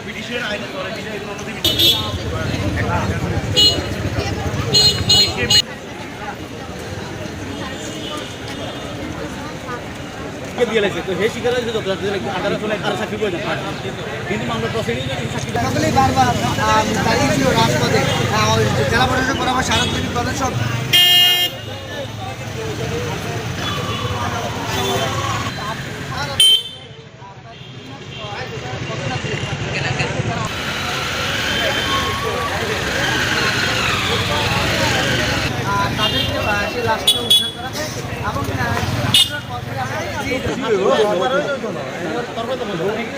ব্রিটিশের আইন দিয়ে লাগছে তো সেই শিকার হয়েছে যত আঠারো ষোলো আরো চাকরি করে দেন কিন্তু মামলা প্রসিডিং সকলেই বারবার দাঁড়িয়েছিল রাজপথে জেলা প্রশাসন বরাবর সারাদিন প্রদর্শন তাদেরকে সে লাশটা উদ্ধার করা হয়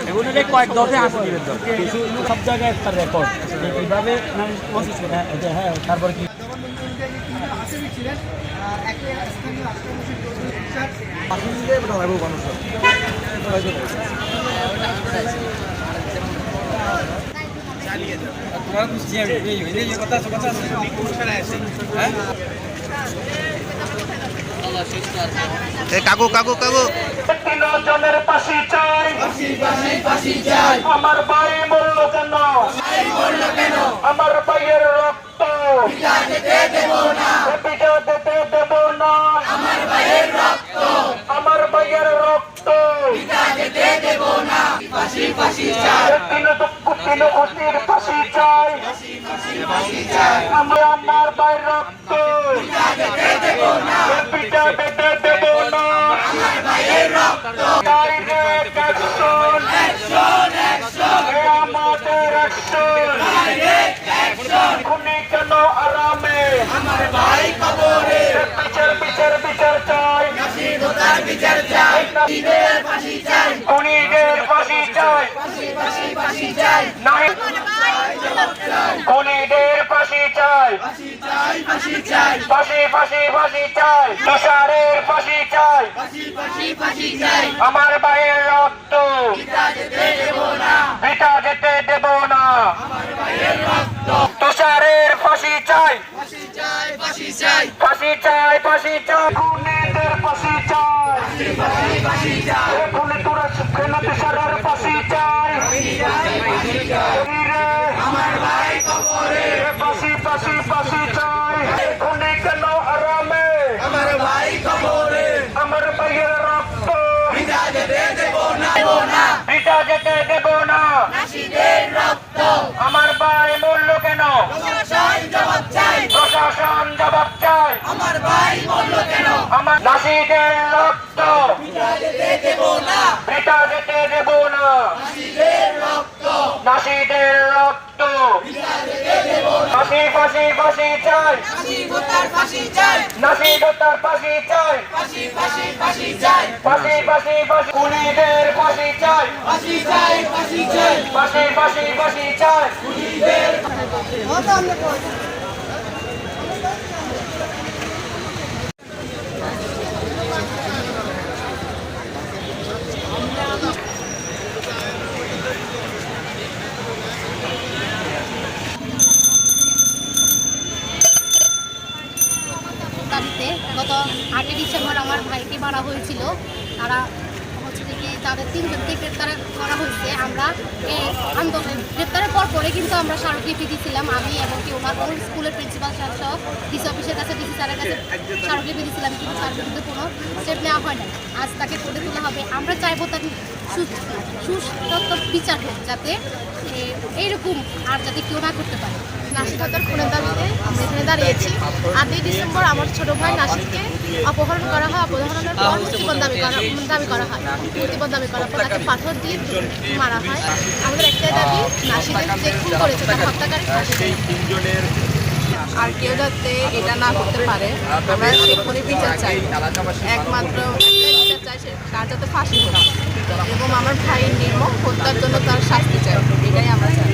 এবং কয়েক দফে হাসি দিবেন সব জায়গায় একটা রেকর্ড এইভাবে হ্যাঁ তারপরে কি কাকু কাকু কাকু জনের পাশে চাই আমার ভাই বলল কেন আমার ভাইয়ের রক্ত পিতা যেতে দেব না আমার ভাইয়ের রক্ত তিন অস্থির ফাঁসি চাই আমার ভাইয়ের রক্ত পিতা যেতে দেব না ডাইরেক্ট অ্যাকশন আমাদের অ্যাকশন খুনি কেন আরামে আমার ভাই কবরে বিচার চাই খুনিদের ফাঁসি চাই খুনিদের ফাঁসি চাই ফাঁসি চাই তুষারের ফাঁসি চাই আমার ভাইয়ের রক্ত পিতা যেতে দেব না তুষারের ফাঁসি চাই খুনিদের ফাঁসি চাই খুনি তোরা তুষারের ফাঁসি চাই ফাঁসি চাই খুনি কেন আরামে আমার ভাই কবরে আমার ভাইয়ের রক্ত পিতা যেতে দেব না আমার ভাই মূল্য কেন প্রশাসন জবাব চাই আমার ভাই মূল্য কেন আমার নাসিদের রক্ত পিতা যেতে দেব না নাসিদের রক্ত ফাঁসি চাই নাসিদতার ফাঁসি চাই খুনিদের ফাঁসি চাই ফাঁসি চাই গত 8 ডিসেম্বর আমার ভাইকে মারা হয়েছিল। তারা হচ্ছে কি তাদের 3 জনকে গ্রেপ্তার করা হয়েছে। আমরা এই আন্দোলন গ্রেপ্তারের পরে কিন্তু আমরা স্মারকলিপি দিয়েছিলাম, আমি এবং কি ওনার স্কুলের প্রিন্সিপাল স্যার সহ ডিসি অফিসের কাছে ডিসি স্যারের কাছে স্মারকলিপি দিয়েছিলাম, কিন্তু তার বিরুদ্ধে কোনো স্টেপ নেওয়া হয় না। আজ তাকে কোর্টে তোলা হবে। আমরা চাইবো তার সুস্থ বিচার হোক, যাতে এইরকম আর যাতে কেউ না করতে পারে। নাসিদ হত্যার খুনের দাবিতে আমরা এখানে দাঁড়িয়েছি। 8 ডিসেম্বর আমার ছোট ভাই নাসিদকে অপহরণ করা হয়। অপহরণের পর মুক্তিপণ দাবি করা হয়। মুক্তিপণ দাবি করার পর তাকে পাথর দিয়ে মারা হয়। আমাদের একটাই দাবি, নাসিদের যে খুন করেছে তার হত্যাকারী আর কেউ যাতে এটা না করতে পারে। আমরা এক্ষুনি বিচার চাই, একমাত্র বিচার চাই, তার যাতে ফাঁসি হোক এবং আমার ভাইয়ের নির্মম হত্যার জন্য তার শাস্তি চাই, এটাই আমরা চাই।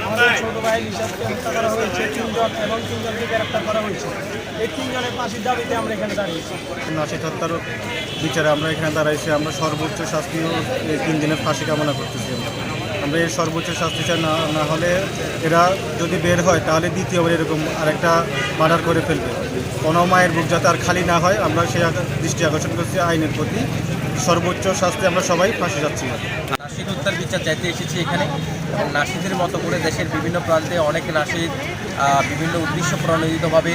আমাদের ছোট ভাই নিশাদকে হত্যা করা হয়েছে 3 জন এবং 3 জনকে গ্রেপ্তার করা হয়েছে। এই 3 জনের ফাঁসির দাবিতে আমরা এখানে দাঁড়িয়েছি। নাসিদ হত্যার বিচারে আমরা এখানে দাঁড়াইছি। আমরা সর্বোচ্চ শাস্তি 3 দিনের ফাঁসি কামনা করতেছি। আমরা এর সর্বোচ্চ শাস্তি চাই, না হলে এরা যদি বের হয় তাহলে দ্বিতীয়বার এরকম আরেকটা মার্ডার করে ফেলবে। কোনো মায়ের বুক যাতে আর খালি না হয়, আমরা সেই দৃষ্টি আকর্ষণ করছি আইনের প্রতি। সর্বোচ্চ শাস্তি আমরা সবাই ফাঁসি যাচ্ছি। নাশিদ হত্যার বিচার চাইতে এসেছি এখানে, এবং নাশিদের মতো করে দেশের বিভিন্ন প্রান্তে অনেক নাশিদ বিভিন্ন উদ্দেশ্য প্রণোদিতভাবে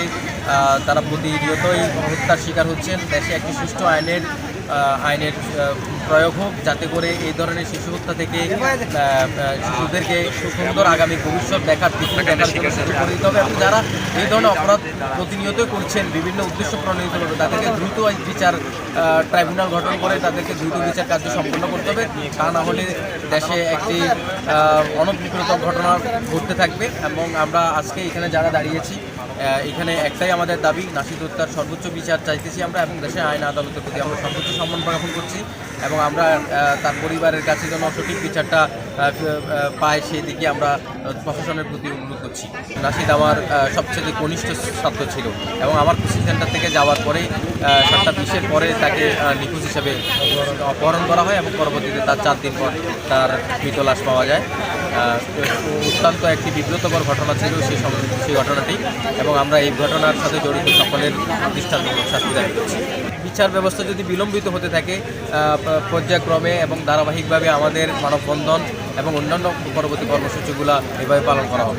তারা প্রতিনিয়তই হত্যার শিকার হচ্ছেন। দেশে একটি সুষ্ঠু আইনের প্রয়োগ হোক, যাতে করে এই ধরনের শিশু হত্যা থেকে শিশুদেরকে সুন্দর আগামী ভবিষ্যৎ দেখার পৃথিবী দেখার জন্য সুযোগ করে দিতে হবে, এবং যারা এই ধরনের অপরাধ প্রতিনিয়তই করছেন বিভিন্ন উদ্দেশ্য প্রণোদিতভাবে, তাদেরকে দ্রুত বিচার ট্রাইব্যুনাল গঠন করে তাদেরকে দ্রুত বিচার কার্য সম্পন্ন করতে হবে। তা না হলে দেশে একটি অনভিপ্রেত ঘটনা ঘটতে থাকবে। এবং আমরা আজকে এখানে যারা দাঁড়িয়েছি, এখানে একটাই আমাদের দাবি, নাশিদ হত্যার সর্বোচ্চ বিচার চাইতেছি আমরা, এবং দেশের আইন আদালতের প্রতি আমরা সর্বোচ্চ সম্মান জ্ঞাপন করছি, এবং আমরা তার পরিবারের কাছে যেন সঠিক বিচারটা পায় সেই দিকে আমরা প্রশাসনের প্রতি অনুরোধ করছি। নাশিদ আমার সবচেয়ে ঘনিষ্ঠ ছাত্র ছিল, এবং আমার কোচিং সেন্টার থেকে যাওয়ার পরেই 7:20 পরে তাকে নিখোঁজ হিসেবে অপহরণ করা হয়, এবং পরবর্তীতে তার 4 দিন পর তার মৃত লাশ পাওয়া যায়। অত্যন্ত একটি বিব্রতকর ঘটনা ছিল সেই ঘটনাটি, এবং আমরা এই ঘটনার সাথে জড়িত সকলের দৃষ্টান্তমূলক শাস্তি দাবি করছি। বিচার ব্যবস্থা যদি বিলম্বিত হতে থাকে, পর্যায়ক্রমে এবং ধারাবাহিকভাবে আমাদের মানববন্ধন এবং অন্যান্য পরবর্তী কর্মসূচিগুলো এভাবে পালন করা হবে।